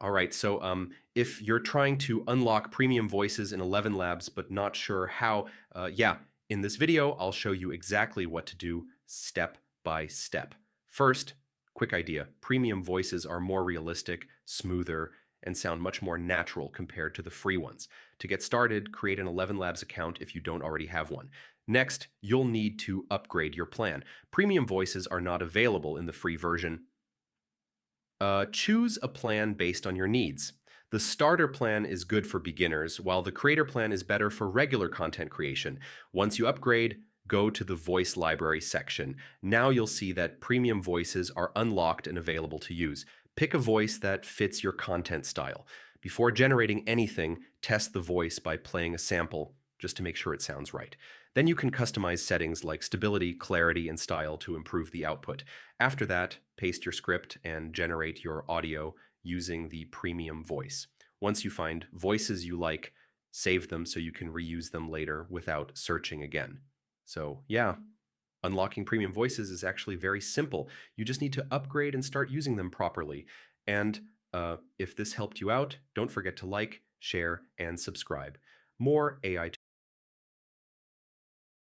All right, so if you're trying to unlock premium voices in ElevenLabs but not sure how, yeah, in this video, I'll show you exactly what to do step by step. First, quick idea. Premium voices are more realistic, smoother, and sound much more natural compared to the free ones. To get started, create an ElevenLabs account if you don't already have one. Next, you'll need to upgrade your plan. Premium voices are not available in the free version. Choose a plan based on your needs. The starter plan is good for beginners, while the creator plan is better for regular content creation. Once you upgrade, go to the voice library section. Now you'll see that premium voices are unlocked and available to use. Pick a voice that fits your content style. Before generating anything, test the voice by playing a sample just to make sure it sounds right. Then you can customize settings like stability, clarity, and style to improve the output. After that, paste your script and generate your audio using the premium voice. Once you find voices you like, save them so you can reuse them later without searching again. So yeah, unlocking premium voices is actually very simple. You just need to upgrade and start using them properly. And if this helped you out, don't forget to like, share, and subscribe. More AI